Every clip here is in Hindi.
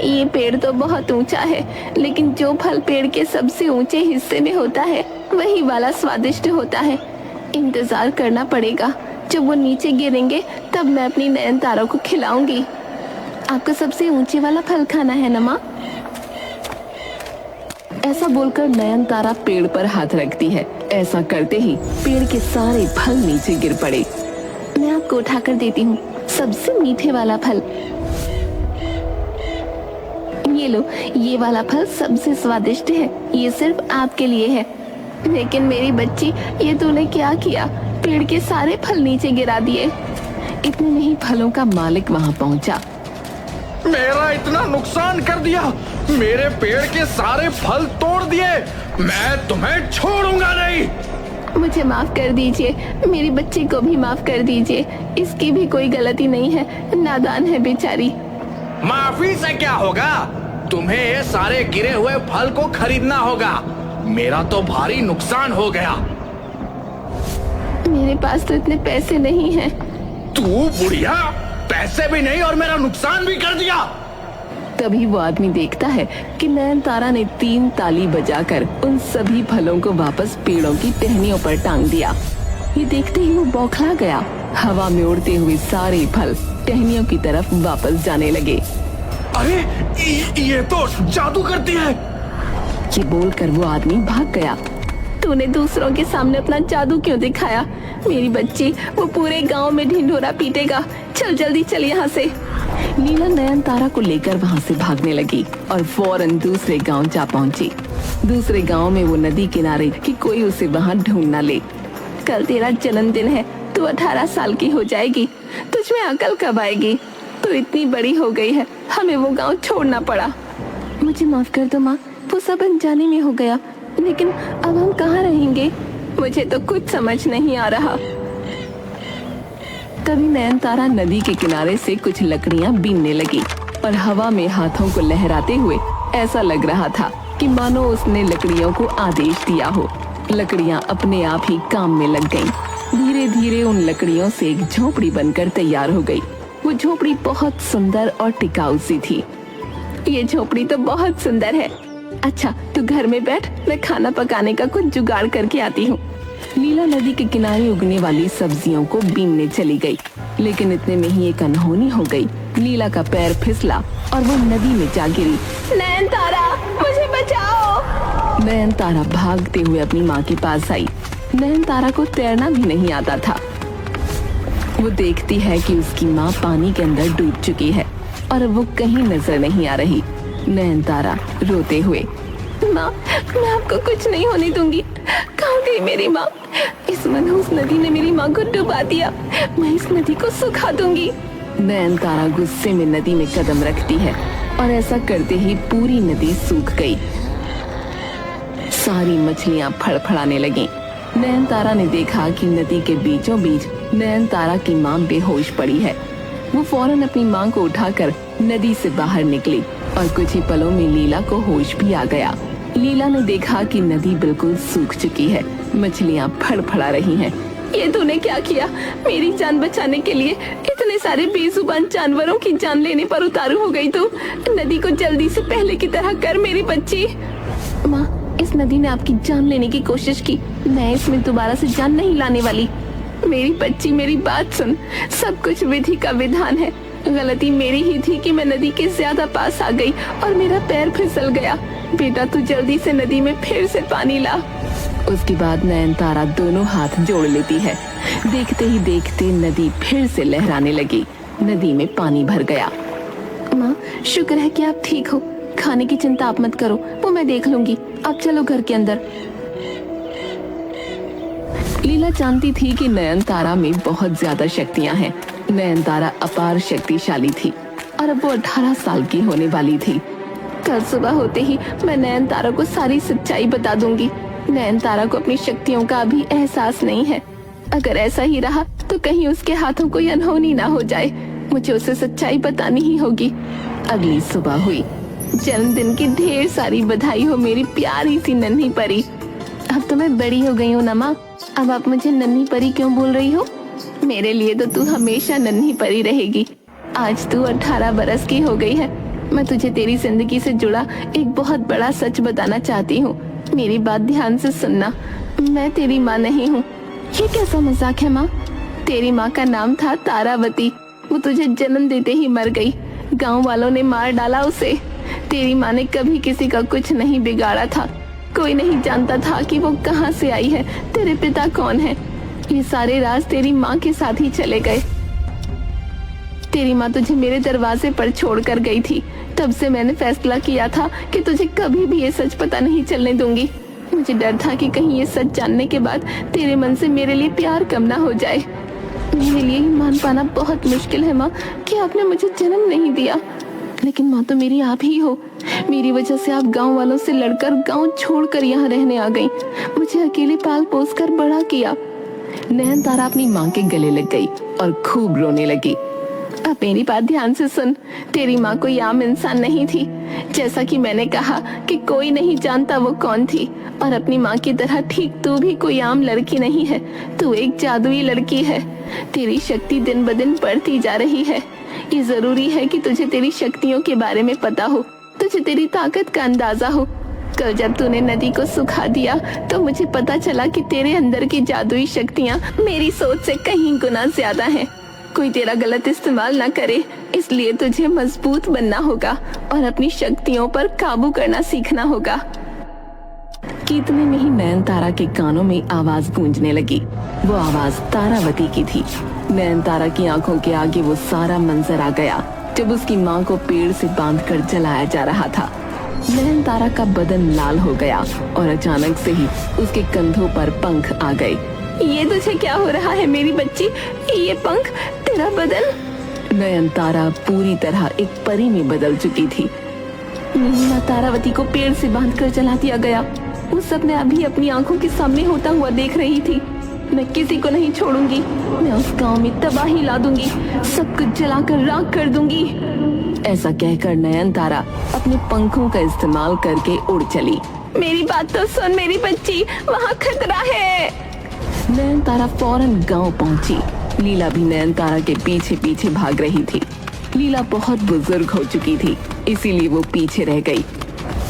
ये पेड़ तो बहुत ऊंचा है, लेकिन जो फल पेड़ के सबसे ऊंचे हिस्से में होता है वही वाला स्वादिष्ट होता है। इंतजार करना पड़ेगा, जब वो नीचे गिरेंगे तब मैं अपनी नयनतारा को खिलाऊंगी। आपको सबसे ऊंचे वाला फल खाना है ना माँ? ऐसा बोलकर नयनतारा पेड़ पर हाथ रखती है। ऐसा करते ही पेड़ के सारे फल नीचे गिर पड़े। मैं आपको उठाकर देती हूँ सबसे मीठे वाला फल। ये लो, ये वाला फल सबसे स्वादिष्ट है, ये सिर्फ आपके लिए है। लेकिन मेरी बच्ची, ये तूने क्या किया? पेड़ के सारे फल नीचे गिरा दिए। इतने में ही फलों का मालिक वहाँ पहुँचा। मेरा इतना नुकसान कर दिया, मेरे पेड़ के सारे फल तोड़ दिए, मैं तुम्हें छोड़ूंगा नहीं। मुझे माफ कर दीजिए, मेरी बच्ची को भी माफ कर दीजिए, इसकी भी कोई गलती नहीं है, नादान है बेचारी। माफी से क्या होगा? तुम्हें ये सारे गिरे हुए फल को खरीदना होगा। मेरा तो भारी नुकसान हो गया। मेरे पास तो इतने पैसे नहीं हैं। तू बुढ़िया, पैसे भी नहीं और मेरा नुकसान भी कर दिया। तभी वो आदमी देखता है कि नयनतारा ने 3 ताली बजाकर उन सभी फलों को वापस पेड़ों की टहनियों पर टांग दिया। ये देखते ही वो बौखला गया। हवा में उड़ते हुए सारे फल टहनियों की तरफ वापस जाने लगे। अरे ये तो जादू करती है। ये बोलकर वो आदमी भाग गया। तूने दूसरों के सामने अपना जादू क्यों दिखाया? मेरी बच्ची, वो पूरे गांव में ढिंढोरा पीटेगा। चल जल्दी चल यहाँ से। लीला नयनतारा को लेकर वहाँ से भागने लगी और फौरन दूसरे गांव जा पहुँची। दूसरे गांव में वो नदी किनारे कि कोई उसे वहाँ ढूंढ न ले। कल तेरा जन्मदिन है, तू 18 साल की हो जाएगी। तुझ में अकल कब आएगी? तू इतनी बड़ी हो गई है, हमें वो गांव छोड़ना पड़ा। मुझे माफ कर दो माँ, वो सब अनजाने में हो गया। लेकिन अब हम कहाँ रहेंगे? मुझे तो कुछ समझ नहीं आ रहा। तभी नयनतारा नदी के किनारे से कुछ लकड़ियाँ बीनने लगी और हवा में हाथों को लहराते हुए ऐसा लग रहा था कि मानो उसने लकड़ियों को आदेश दिया हो। लकड़ियाँ अपने आप ही काम में लग गईं। धीरे धीरे उन लकड़ियों से एक झोपड़ी बनकर तैयार हो गई। वो झोपड़ी बहुत सुंदर और टिकाऊ सी थी। ये झोपड़ी तो बहुत सुंदर है। अच्छा, तू घर में बैठ, मैं खाना पकाने का कुछ जुगाड़ करके आती हूँ। लीला नदी के किनारे उगने वाली सब्जियों को बीनने चली गई, लेकिन इतने में ही एक अनहोनी हो गई। लीला का पैर फिसला और वो नदी में जा गिरी। नयनतारा, मुझे बचाओ। नयनतारा भागते हुए अपनी माँ के पास आई। नयनतारा को तैरना भी नहीं आता था। वो देखती है कि उसकी माँ पानी के अंदर डूब चुकी है और वो कहीं नजर नहीं आ रही। नयनतारा रोते हुए, माँ, मैं आपको कुछ नहीं होने दूंगी। कहाँ गई मेरी माँ? इस मनहूस नदी ने मेरी माँ को डुबा दिया। मैं इस नदी को सुखा दूंगी। नयनतारा गुस्से में नदी में कदम रखती है और ऐसा करते ही पूरी नदी सूख गई। सारी मछलियाँ फड़फड़ाने लगीं। नयनतारा ने देखा कि नदी के बीचों बीच नयनतारा की माँ बेहोश पड़ी है। वो फौरन अपनी माँ को उठाकर नदी से बाहर निकली और कुछ ही पलों में लीला को होश भी आ गया। लीला ने देखा कि नदी बिल्कुल सूख चुकी है। मछलियाँ फड़फड़ा रही हैं। ये तूने क्या किया? मेरी जान बचाने के लिए इतने सारे बेजुबान जानवरों की जान लेने पर उतारू हो गई तू। नदी को जल्दी से पहले की तरह कर मेरी बच्ची। माँ, इस नदी ने आपकी जान लेने की कोशिश की। मैं इसमें दोबारा से जान नहीं लाने वाली। मेरी बच्ची, मेरी बात सुन। सब कुछ विधि का विधान है। गलती मेरी ही थी कि मैं नदी के ज्यादा पास आ गई और मेरा पैर फिसल गया। बेटा, तू जल्दी से नदी में फिर से पानी ला। उसके बाद नयनतारा दोनों हाथ जोड़ लेती है। देखते ही देखते नदी फिर से लहराने लगी। नदी में पानी भर गया। माँ, शुक्र है कि आप ठीक हो। खाने की चिंता आप मत करो, वो मैं देख लूंगी। आप चलो घर के अंदर। लीला जानती थी कि नयनतारा में बहुत ज्यादा शक्तियां हैं। नयनतारा अपार शक्तिशाली थी और अब वो 18 साल की होने वाली थी। कल सुबह होते ही मैं नयनतारा को सारी सच्चाई बता दूंगी। नयनतारा को अपनी शक्तियों का अभी एहसास नहीं है। अगर ऐसा ही रहा तो कहीं उसके हाथों कोई अनहोनी ना हो जाए। मुझे उसे सच्चाई बतानी ही होगी। अगली सुबह हुई। जन्मदिन की ढेर सारी बधाई हो मेरी प्यारी सी नन्ही परी। अब तो मैं बड़ी हो गई हूँ ना माँ। अब आप मुझे नन्ही परी क्यों बोल रही हो? मेरे लिए तो तू हमेशा नन्ही परी रहेगी। आज तू 18 बरस की हो गई है। मैं तुझे तेरी जिंदगी से जुड़ा एक बहुत बड़ा सच बताना चाहती हूँ। मेरी बात ध्यान से सुनना। मैं तेरी माँ नहीं हूँ। ये कैसा मजाक है माँ? तेरी माँ का नाम था तारावती। वो तुझे जन्म देते ही मर गई। गांव वालों ने मार डाला उसे। तेरी माँ ने कभी किसी का कुछ नहीं बिगाड़ा था। कोई नहीं जानता था कि वो कहाँ से आई है, तेरे पिता कौन है। ये सारे राज तेरी माँ के साथ ही चले गए। तेरी माँ तुझे मेरे दरवाजे पर छोड़कर गई थी। तब से मैंने फैसला किया था कि तुझे कभी भी ये सच पता नहीं चलने दूंगी। मुझे डर था कि कहीं ये सच जानने के बाद तेरे मन से मेरे लिए प्यार कम ना हो जाए। मेरे लिए ये मान पाना बहुत मुश्किल है माँ कि आपने मुझे जन्म नहीं दिया, लेकिन माँ तो मेरी आप ही हो। मेरी वजह से आप गांव वालों से लड़कर गांव छोड़कर यहाँ रहने आ गई। मुझे अकेले पाल पोस कर बड़ा किया। नयनतारा अपनी माँ के गले लग गई और खूब रोने लगी। अब मेरी बात ध्यान से सुन। तेरी माँ कोई आम इंसान नहीं थी। जैसा कि मैंने कहा कि कोई नहीं जानता वो कौन थी, और अपनी माँ की तरह ठीक तू भी कोई आम लड़की नहीं है। तू एक जादुई लड़की है। तेरी शक्ति दिन ब दिन बढ़ती जा रही है। ये जरूरी है कि तुझे तेरी शक्तियों के बारे में पता हो, तुझे तेरी ताकत का अंदाजा हो। कल जब तूने नदी को सुखा दिया तो मुझे पता चला कि तेरे अंदर की जादुई शक्तियाँ मेरी सोच से कहीं गुना ज्यादा हैं। कोई तेरा गलत इस्तेमाल ना करे, इसलिए तुझे मजबूत बनना होगा और अपनी शक्तियों पर काबू करना सीखना होगा। कि इतने में ही नयनतारा के कानों में आवाज गूंजने लगी। वो आवाज तारावती की थी। नयनतारा की आंखों के आगे वो सारा मंजर आ गया जब उसकी माँ को पेड़ से बांधकर जलाया जा रहा था। नयनतारा का बदन लाल हो गया और अचानक से ही उसके कंधों पर पंख आ गए। ये तुझे क्या हो रहा है मेरी बच्ची? ये पंख, तेरा बदन। नयनतारा पूरी तरह एक परी में बदल चुकी थी। माँ तारावती को पेड़ से बांधकर जला दिया गया। उस सब मैं अभी अपनी आंखों के सामने होता हुआ देख रही थी। मैं किसी को नहीं छोड़ूंगी। मैं उस गांव में तबाही ला दूंगी, सब कुछ जलाकर राख कर दूंगी। ऐसा कहकर नयनतारा अपने पंखों का इस्तेमाल करके उड़ चली। मेरी बात तो सुन मेरी बच्ची, वहाँ खतरा है। नयनतारा फौरन गांव पहुंची। लीला भी नयनतारा के पीछे पीछे भाग रही थी। लीला बहुत बुजुर्ग हो चुकी थी, इसीलिए वो पीछे रह गई।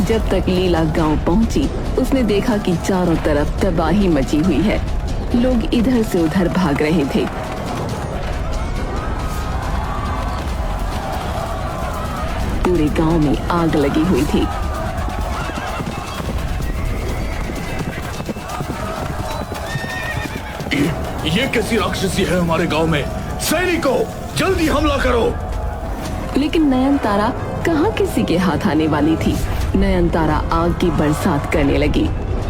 जब तक लीला गांव पहुंची, उसने देखा कि चारों तरफ तबाही मची हुई है। लोग इधर से उधर भाग रहे थे। पूरे गांव में आग लगी हुई थी। ये कैसी राक्षसी है हमारे गांव में? सैनिकों, जल्दी हमला करो। लेकिन नयनतारा कहाँ किसी के हाथ आने वाली थी। नयनतारा आग की बरसात करने लगी,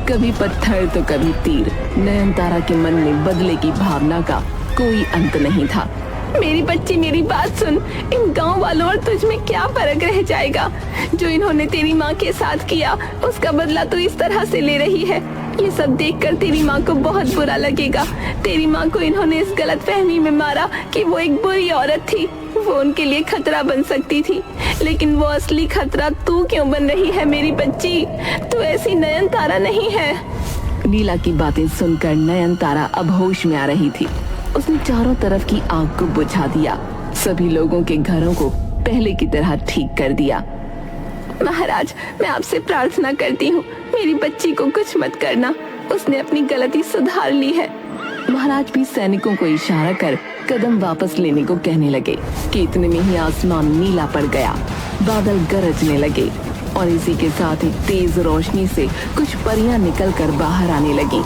कभी पत्थर तो कभी तीर। नयनतारा के मन में बदले की भावना का कोई अंत नहीं था। मेरी बच्ची मेरी बात सुन। इन गांव वालों और तुझ में क्या फर्क रह जाएगा? जो इन्होंने तेरी माँ के साथ किया, उसका बदला तू इस तरह से ले रही है। ये सब देखकर तेरी माँ को बहुत बुरा लगेगा। तेरी माँ को इन्होंने इस गलतफहमी में मारा कि वो एक बुरी औरत थी। वो उनके लिए खतरा बन सकती थी, लेकिन वो असली खतरा तू क्यों बन रही है मेरी बच्ची? तू ऐसी नयनतारा नहीं है। लीला की बातें सुनकर नयनतारा अब होश में आ रही थी। उसने चारों तरफ की आग को बुझा दिया। सभी लोगों के घरों को पहले की तरह ठीक कर दिया। महाराज, मैं आपसे प्रार्थना करती हूँ, मेरी बच्ची को कुछ मत करना। उसने अपनी गलती सुधार ली है। महाराज भी सैनिकों को इशारा कर कदम वापस लेने को कहने लगे कि इतने में ही आसमान नीला पड़ गया। बादल गरजने लगे और इसी के साथ एक तेज रोशनी से कुछ परियां निकलकर बाहर आने लगी।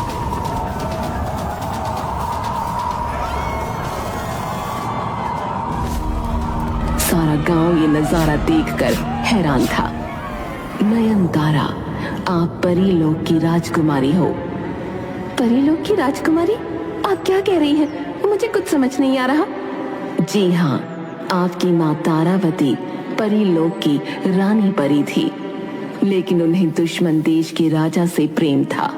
सारा गांव ये नजारा देखकर हैरान था। नयनतारा, आप परीलोक की राजकुमारी हो। परीलोक की राजकुमारी? आप क्या कह रही हैं? मुझे कुछ समझ नहीं आ रहा। जी हाँ, आपकी माँ तारावती परीलोक की रानी परी थी, लेकिन उन्हें दुश्मन देश के राजा से प्रेम था।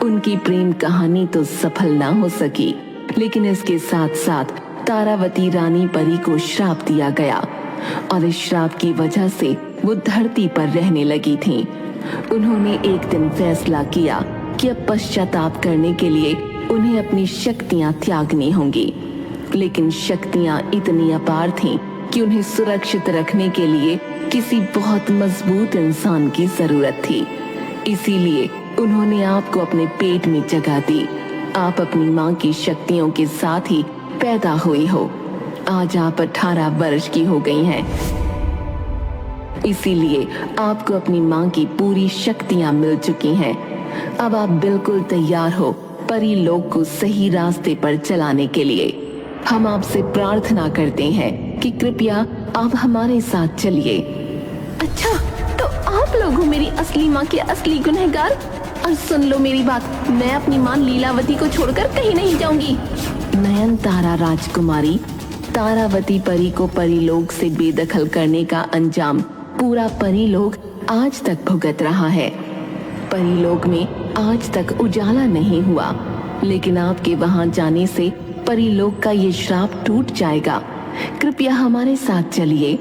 उनकी प्रेम कहानी तो सफल ना हो सकी, लेकिन इसके साथ साथ तारावती रानी परी को श्राप दिया गया और इस श्राप की वजह से वो धरती पर रहने लगी थीं। उन्होंने एक दिन फैसला किया कि अब पश्चाताप करने के लिए उन्हें अपनी शक्तियां त्यागनी होंगी, लेकिन शक्तियां इतनी अपार थीं कि उन्हें सुरक्षित रखने के लिए किसी बहुत मजबूत इंसान की जरूरत थी। इसीलिए उन्होंने आपको अपने पेट में जगह दी। आप अपनी माँ की शक्तियों के साथ ही पैदा हुई हो। आज आप 18 वर्ष की हो गई हैं। इसीलिए आपको अपनी माँ की पूरी शक्तियाँ मिल चुकी हैं। अब आप बिल्कुल तैयार हो परी लोक को सही रास्ते पर चलाने के लिए। हम आपसे प्रार्थना करते हैं कि कृपया आप हमारे साथ चलिए। अच्छा, तो आप लोग हो मेरी असली माँ के असली गुनहगार। और सुन लो मेरी बात, मैं अपनी माँ लीलावती को छोड़कर कहीं नहीं जाऊंगी। नयनतारा राजकुमारी, तारावती परी को परीलोक से बेदखल करने का अंजाम पूरा परीलोक आज तक भुगत रहा है। परीलोक में आज तक उजाला नहीं हुआ, लेकिन आपके वहां जाने से परीलोक का ये श्राप टूट जाएगा। कृपया हमारे साथ चलिए।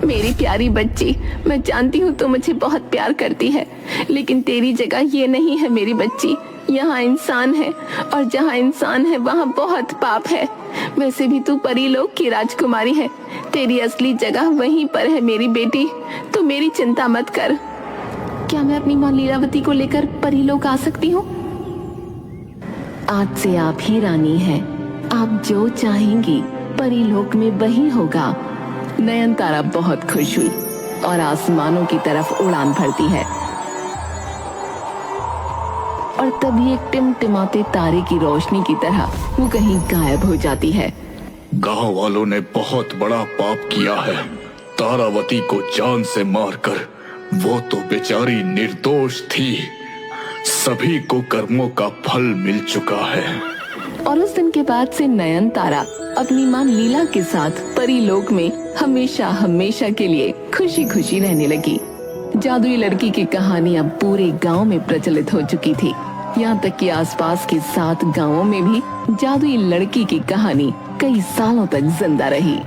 मेरी प्यारी बच्ची, मैं जानती हूँ तू मुझे बहुत प्यार करती है, लेकिन तेरी जगह ये नहीं है मेरी बच्ची। यहाँ इंसान है, और जहाँ इंसान है वहाँ बहुत पाप है। वैसे भी तू परीलोक की राजकुमारी है, तेरी असली जगह वहीं पर है मेरी बेटी। तू मेरी चिंता मत कर। क्या मैं अपनी माँ लीलावती को लेकर परीलोक आ सकती हूँ? आज से आप ही रानी हैं। आप जो चाहेंगी परीलोक में वही होगा। नयनतारा बहुत खुश हुई और आसमानों की तरफ उड़ान भरती है। और तभी एक टिमटिमाते तारे की रोशनी की तरह वो कहीं गायब हो जाती है। गांव वालों ने बहुत बड़ा पाप किया है। तारावती को जान से मारकर। वो तो बेचारी निर्दोष थी। सभी को कर्मों का फल मिल चुका है। और उस दिन के बाद से नयनतारा अपनी माँ लीला के साथ परीलोक में हमेशा हमेशा के लिए खुशी खुशी रहने लगी। जादुई लड़की की कहानी अब पूरे गांव में प्रचलित हो चुकी थी। यहाँ तक कि आसपास के 7 गांवों में भी जादुई लड़की की कहानी कई सालों तक जिंदा रही।